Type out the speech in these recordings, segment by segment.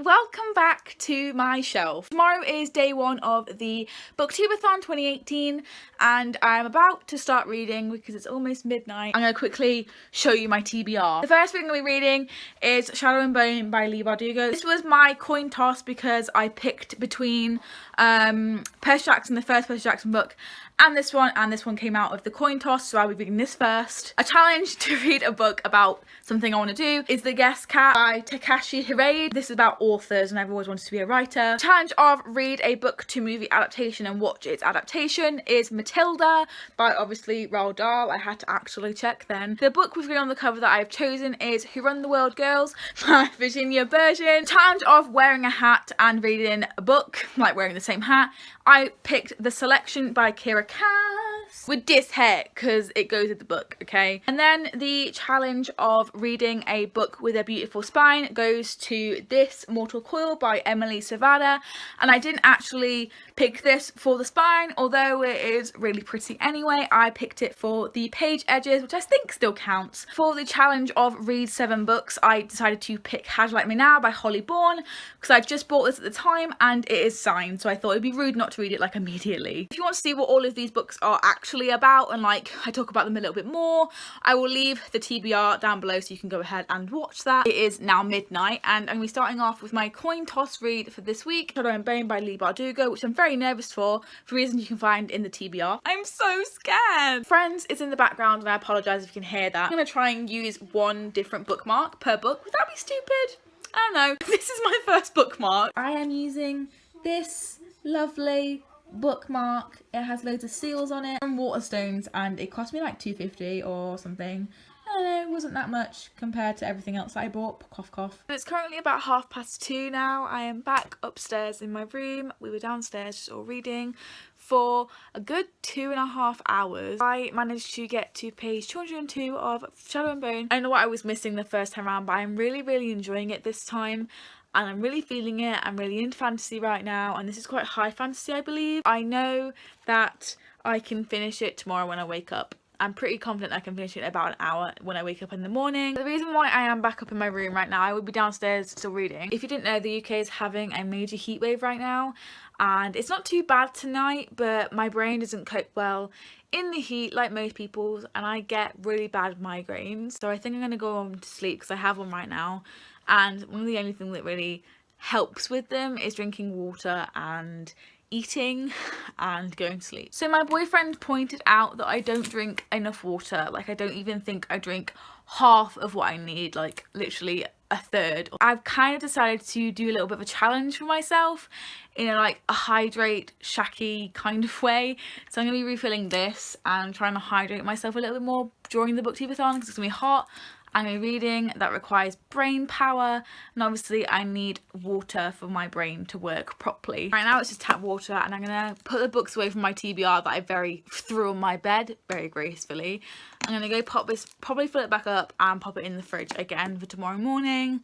welcome back to my shelf. Tomorrow is day one of the Booktubeathon 2018 and I'm about to start reading because it's almost midnight. I'm going to quickly show you my TBR. The first thing I'm going to be reading is Shadow and Bone by Leigh Bardugo. This was my coin toss because I picked between Percy Jackson, the first Percy Jackson book, and this one came out of the coin toss, so I'll be reading this first. A challenge to read a book about something I want to do is The Guest Cat by Takashi Hirade. This is about authors and I've always wanted to be a writer. The challenge of read a book to movie adaptation and watch its adaptation is Matilda by obviously Roald Dahl. I had to actually check then. The book we've got on the cover that I've chosen is Who Run the World Girls by Virginia Bergin. The challenge of wearing a hat and reading a book, like wearing the same hat. I picked The Selection by Kira Cass with this hair because it goes with the book, okay? And then the challenge of reading a book with a beautiful spine goes to this Mortal Coil by Emily Savada, and I didn't actually pick this for the spine, although it is really pretty anyway. I picked it for the page edges, which I think still counts. For the challenge of read 7 books, I decided to pick How Do You Like Me Now by Holly Bourne because I just bought this at the time and it is signed, so I thought it'd be rude not to read it like immediately. If you want to see what all of these books are actually about and like I talk about them a little bit more, I will leave the TBR down below so you can go ahead and watch that. It is now midnight and I'm going to be starting off with my coin toss read for this week, Shadow and Bone by Leigh Bardugo, which I'm very nervous for reasons you can find in the TBR. I'm so scared. Friends is in the background and I apologise if you can hear that. I'm going to try and use one different bookmark per book. Would that be stupid? I don't know. This is my first bookmark. I am using this lovely bookmark. It has loads of seals on it from Waterstones and it cost me like $2.50 or something. I don't know, it wasn't that much compared to everything else I bought. Cough cough. It's currently about 2:30 now. I am back upstairs in my room. We were downstairs just all reading for a good 2.5 hours. I managed to get to page 202 of Shadow and Bone. I don't know what I was missing the first time around, but I'm really enjoying it this time. And I'm really feeling it. I'm really into fantasy right now, and this is quite high fantasy, I believe. I know that I can finish it tomorrow when I wake up. I'm pretty confident I can finish it in about an hour when I wake up in the morning. The reason why I am back up in my room right now, I would be downstairs still reading. If you didn't know, the UK is having a major heat wave right now, and it's not too bad tonight, but my brain doesn't cope well in the heat like most people's, and I get really bad migraines. So I think I'm going to go on to sleep because I have one right now. And one of the only things that really helps with them is drinking water and eating and going to sleep. So my boyfriend pointed out that I don't drink enough water. Like I don't even think I drink half of what I need, like literally a third. I've kind of decided to do a little bit of a challenge for myself in a hydrate shaky kind of way. So I'm going to be refilling this and trying to hydrate myself a little bit more during the Booktubeathon because it's going to be hot. I'm going to be reading that requires brain power, and obviously I need water for my brain to work properly. Right now it's just tap water, and I'm going to put the books away from my TBR that I threw on my bed very gracefully. I'm going to go pop this, probably fill it back up and pop it in the fridge again for tomorrow morning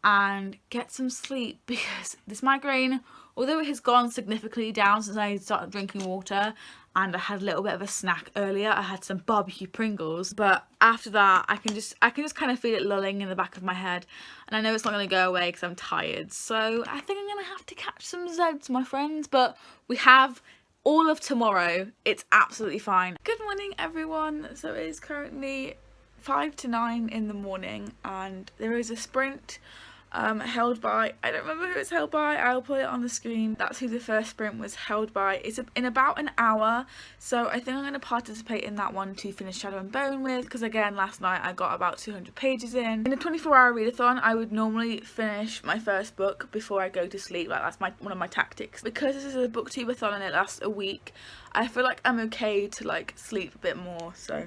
and get some sleep because this migraine, although it has gone significantly down since I started drinking water and I had a little bit of a snack earlier, I had some barbecue Pringles, but after that I can just kind of feel it lulling in the back of my head, and I know it's not going to go away because I'm tired, so I think I'm going to have to catch some Zeds, my friends. But we have all of tomorrow. It's absolutely fine. Good morning everyone. So it is currently 5 to 9 in the morning and there is a sprint held by, I don't remember who it's held by, I'll put it on the screen. That's who the first sprint was held by. It's in about an hour, so I think I'm going to participate in that one to finish Shadow and Bone with, because again last night I got about 200 pages in. In a 24-hour readathon I would normally finish my first book before I go to sleep. Like that's one of my tactics. Because this is a Booktubeathon and it lasts a week, I feel like I'm okay to sleep a bit more, so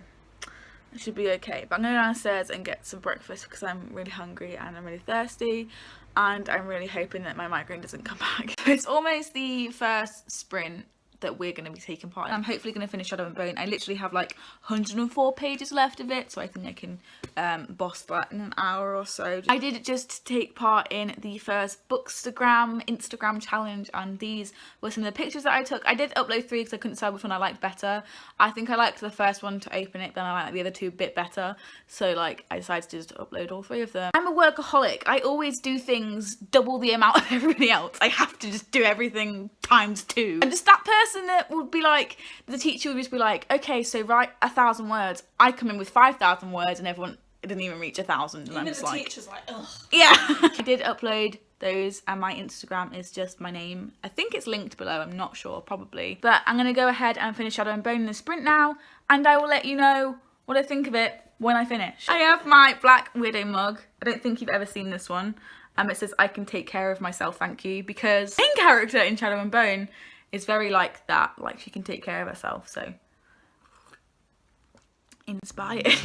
it should be okay. But I'm going downstairs and get some breakfast because I'm really hungry and I'm really thirsty, and I'm really hoping that my migraine doesn't come back. So it's almost the first sprint that we're going to be taking part in. I'm hopefully going to finish Shadow and Bone. I literally have like 104 pages left of it, so I think I can boss that in an hour or so. I did just take part in the first Instagram challenge, and these were some of the pictures that I took. I did upload 3 because I couldn't decide which one I liked better. I think I liked the first one to open it, then I liked the other 2 a bit better, so like I decided to just upload all 3 of them. I'm a workaholic. I always do things double the amount of everybody else. I have to just do everything ×2. I'm just that person that would be like, the teacher would just be like, okay, so write 1,000 words. I come in with 5,000 words and everyone didn't even reach 1,000. Even the teacher's like, ugh. Yeah. I did upload those, and my Instagram is just my name. I think it's linked below, I'm not sure, probably. But I'm gonna go ahead and finish Shadow and Bone in the sprint now, and I will let you know what I think of it when I finish. I have my black widow mug. I don't think you've ever seen this one. It says, I can take care of myself, thank you, because the main character in Shadow and Bone is very like that, like she can take care of herself, so inspired.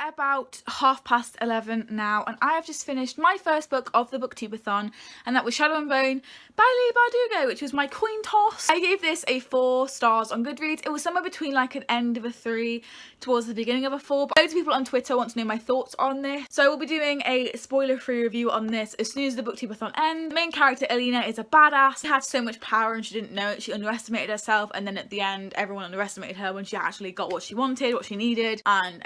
About 11:30 now, and I have just finished my first book of the Booktubeathon, and that was Shadow and Bone by Leigh Bardugo, which was my coin toss. I gave this a 4 stars on Goodreads. It was somewhere between like an end of a 3 towards the beginning of a 4, but loads of people on Twitter want to know my thoughts on this, so we'll be doing a spoiler-free review on this as soon as the Booktubeathon ends. The main character, Alina, is a badass. She had so much power and she didn't know it. She underestimated herself, and then at the end everyone underestimated her when she actually got what she wanted, what she needed, and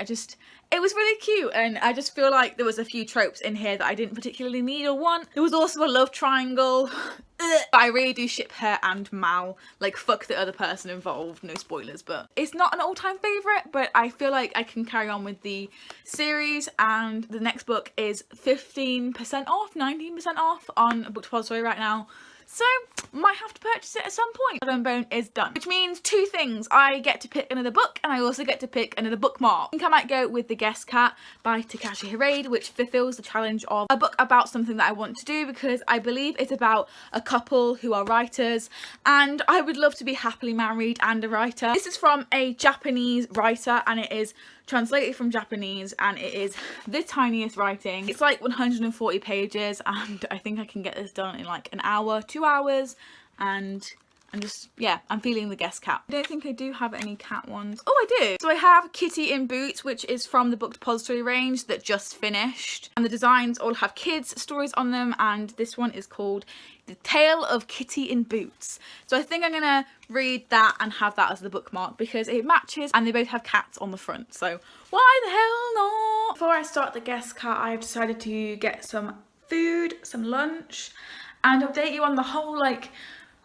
it was really cute, and I just feel like there was a few tropes in here that I didn't particularly need or want. There was also a love triangle. I really do ship her and Mal. Like, fuck the other person involved, no spoilers, but it's not an all-time favourite, but I feel like I can carry on with the series, and the next book is 15% off, 19% off on Book Depository right now. So, might have to purchase it at some point. Shadow and Bone is done. Which means 2 things. I get to pick another book, and I also get to pick another bookmark. I think I might go with The Guest Cat by Takashi Hirade, which fulfills the challenge of a book about something that I want to do, because I believe it's about a couple who are writers, and I would love to be happily married and a writer. This is from a Japanese writer, and it is translated from Japanese, and it is the tiniest writing. It's like 140 pages, and I think I can get this done in like an hour, 2 hours, and I'm just, yeah, I'm feeling The Guest Cat. I don't think I do have any cat ones. Oh, I do! So I have Kitty in Boots, which is from the Book Depository range that just finished, and the designs all have kids' stories on them, and this one is called The Tale of Kitty in Boots. So I think I'm gonna read that and have that as the bookmark because it matches, and they both have cats on the front, so why the hell not? Before I start The Guest Cat, I have decided to get some food, some lunch, and update you on the whole like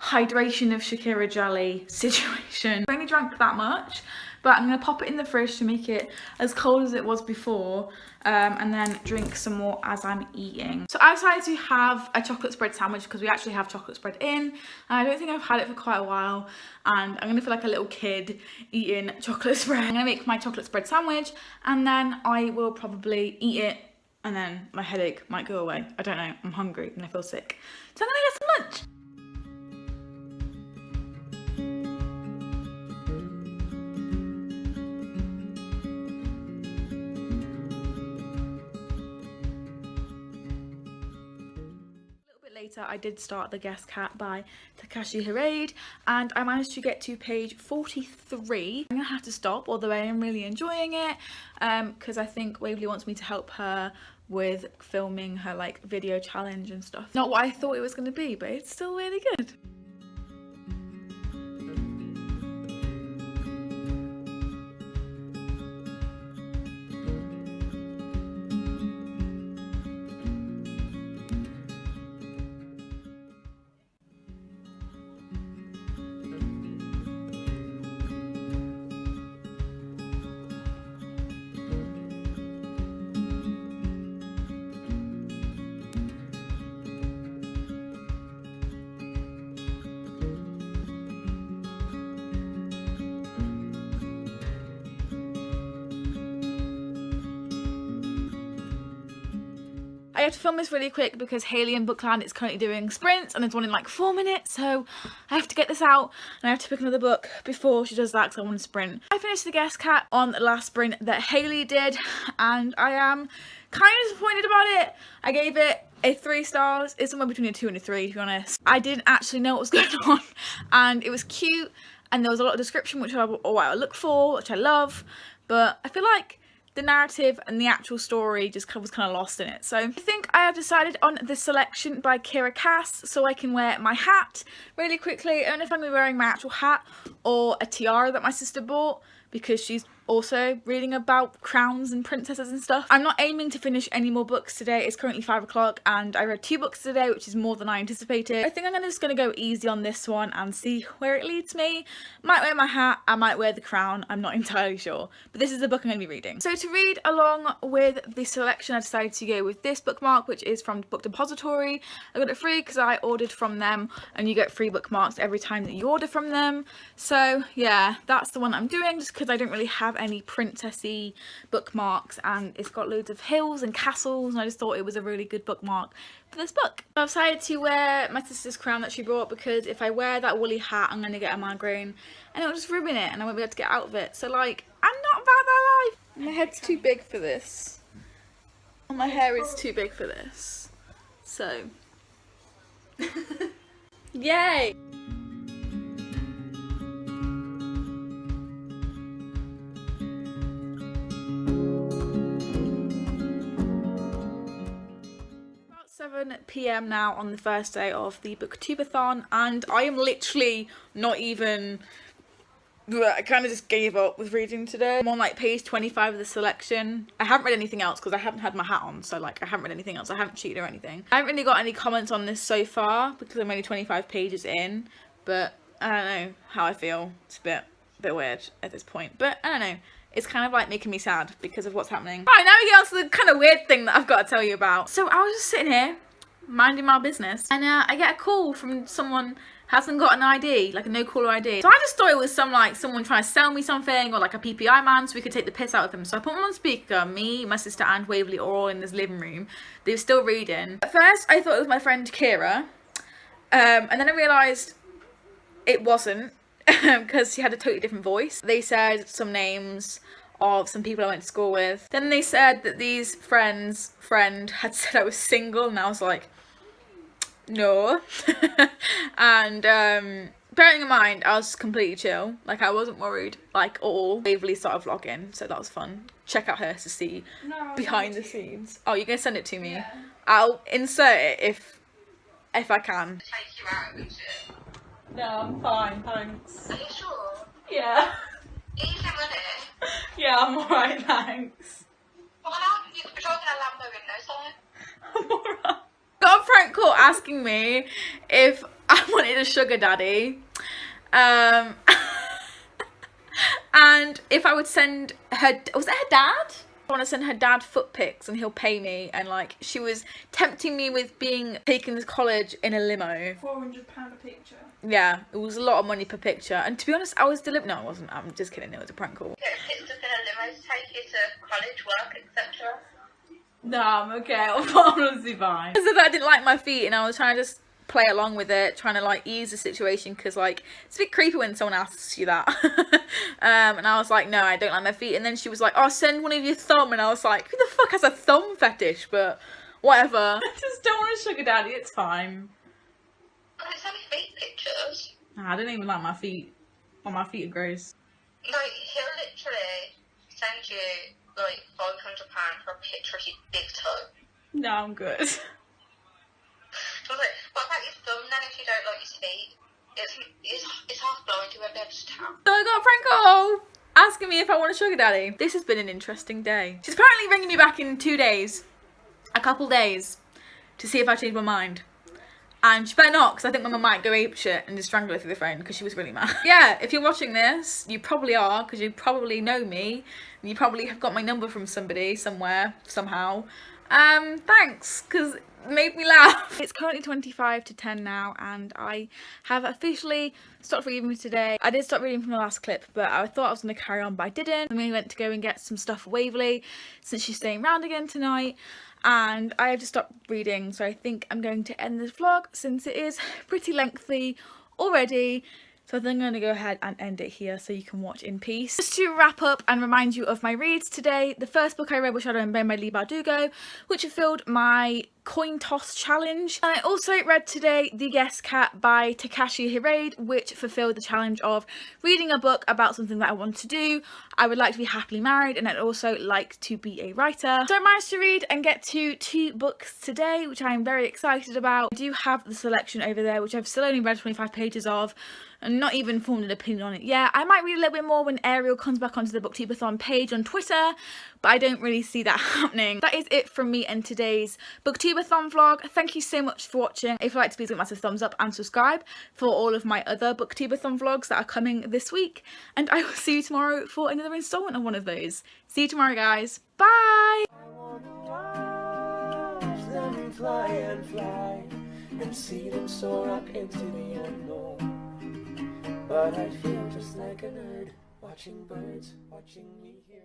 hydration of Shakira jelly situation. I only drank that much, but I'm going to pop it in the fridge to make it as cold as it was before, and then drink some more as I'm eating. So I decided to have a chocolate spread sandwich because we actually have chocolate spread in, and I don't think I've had it for quite a while, and I'm going to feel like a little kid eating chocolate spread. I'm going to make my chocolate spread sandwich, and then I will probably eat it, and then my headache might go away. I don't know, I'm hungry and I feel sick. So I'm going to get some lunch. Later, I did start The Guest Cat by Takashi Hirade, and I managed to get to page 43. I'm gonna have to stop, although I am really enjoying it, because I think Waverly wants me to help her with filming her like video challenge and stuff. Not what I thought it was gonna be, but it's still really good. I have to film this really quick because Hayley in Bookland is currently doing sprints and there's one in like 4 minutes, so I have to get this out and I have to pick another book before she does that because I want to sprint. I finished The Guest Cat on the last sprint that Hayley did and I am kind of disappointed about it. I gave it a 3 stars. It's somewhere between a 2 and a 3 to be honest. I didn't actually know what was going on and it was cute and there was a lot of description which I look for, which I love, but I feel like the narrative and the actual story just was kind of lost in it. So I think I have decided on the selection by Kira Cass so I can wear my hat really quickly. I don't know if I'm going to be wearing my actual hat or a tiara that my sister bought because she's also reading about crowns and princesses and stuff. I'm not aiming to finish any more books today. It's currently 5 o'clock and I read 2 books today, which is more than I anticipated. I think I'm just going to go easy on this one and see where it leads me. Might wear my hat, I might wear the crown, I'm not entirely sure. But this is the book I'm going to be reading. So to read along with the selection, I decided to go with this bookmark, which is from Book Depository. I got it free because I ordered from them and you get free bookmarks every time that you order from them. So yeah, that's the one I'm doing just because I don't really have any princessy bookmarks and it's got loads of hills and castles and I just thought it was a really good bookmark for this book. I've decided to wear my sister's crown that she brought because if I wear that woolly hat I'm going to get a migraine and it'll just ruin it and I won't be able to get out of it. So like, I'm not about that life. My head's too big for this. And my hair is too big for this. So yay! About 7 PM now on the first day of the Booktubeathon and I am literally not even, I kind of just gave up with reading today. I'm on like page 25 of the selection. I haven't read anything else because I haven't had my hat on, so like I haven't read anything else. I haven't cheated or anything. I haven't really got any comments on this so far because I'm only 25 pages in, but I don't know how I feel. It's a bit weird at this point, but I don't know. It's kind of like making me sad because of what's happening. Right, now we get on to the kind of weird thing that I've got to tell you about. So I was just sitting here minding my business and I get a call from someone hasn't got an ID, like a no caller ID. So I just thought it was someone trying to sell me something or like a PPI man so we could take the piss out of him. So I put him on speaker, me, my sister and Waverly are all in this living room. They were still reading. At first I thought it was my friend Kira and then I realised it wasn't because she had a totally different voice. They said some names of some people I went to school with. Then they said that these friend had said I was single and I was like, no. And bearing in mind I was completely chill, like I wasn't worried like at all. Waverly started vlogging, so that was fun. Check out her to see behind the scenes. Oh, you're gonna send it to me? Yeah. I'll insert it if I can. Take you out, would you? No, I'm fine, thanks. Are you sure? Yeah. Are you money? Yeah, I'm alright, thanks. Well, how you could be driving a Lambo in no time. I'm alright. Got a prank call asking me if I wanted a sugar daddy and if I would send her, was it her dad? I want to send her dad foot pics and he'll pay me, and like she was tempting me with taken to college in a limo. £400 a picture. Yeah, it was a lot of money per picture, and to be honest I was no, I wasn't, I'm just kidding, it was a prank call. Get picked up in a limo to take you to college, work, etc. No, I'm okay. I'm honestly fine. So that I didn't like my feet and I was trying to just play along with it, trying to like ease the situation because like it's a bit creepy when someone asks you that. And I was like, no, I don't like my feet. And then she was like, oh, send one of your thumb. And I was like, who the fuck has a thumb fetish? But whatever. I just don't want a sugar daddy. It's fine. Oh, it's only feet pictures. Nah, I don't even like my feet. Well, my feet are gross. Like, he'll literally send you like £500 for a picture of your big toe. No, I'm good. I was like, what about your thumb then if you don't like his feet? It's half blind, you won't be able to tell. So I got a prank call asking me if I want a sugar daddy. This has been an interesting day. She's apparently ringing me back in 2 days, a couple days, to see if I change my mind. And she better not, because I think my mum might go apeshit and just strangle her through the phone because she was really mad. Yeah, if you're watching this, you probably are, because you probably know me. And you probably have got my number from somebody, somewhere, somehow. Thanks, because made me laugh. It's currently 25 to 10 now, and I have officially stopped reading today. I did stop reading from the last clip, but I thought I was going to carry on, but I didn't. And we went to go and get some stuff for Waverley since she's staying around again tonight, and I have just stopped reading, so I think I'm going to end this vlog since it is pretty lengthy already. So I think I'm going to go ahead and end it here so you can watch in peace. Just to wrap up and remind you of my reads today, the first book I read was Shadow and Bone by Leigh Bardugo, which fulfilled my coin toss challenge. And I also read today The Guest Cat by Takashi Hirade, which fulfilled the challenge of reading a book about something that I want to do. I would like to be happily married, and I'd also like to be a writer. So I managed to read and get to 2 books today, which I am very excited about. I do have the selection over there, which I've still only read 25 pages of, and not even formed an opinion on it yet. I might read a little bit more when Ariel comes back onto the Booktubeathon page on Twitter, but I don't really see that happening. That is it from me and today's Booktubeathon vlog. Thank you so much for watching. If you'd like to, please give a massive thumbs up and subscribe for all of my other Booktubeathon vlogs that are coming this week. And I will see you tomorrow for another installment of one of those. See you tomorrow, guys. Bye! Fly and fly and see them soar up into the unknown. But I feel just like a nerd watching birds, watching me here.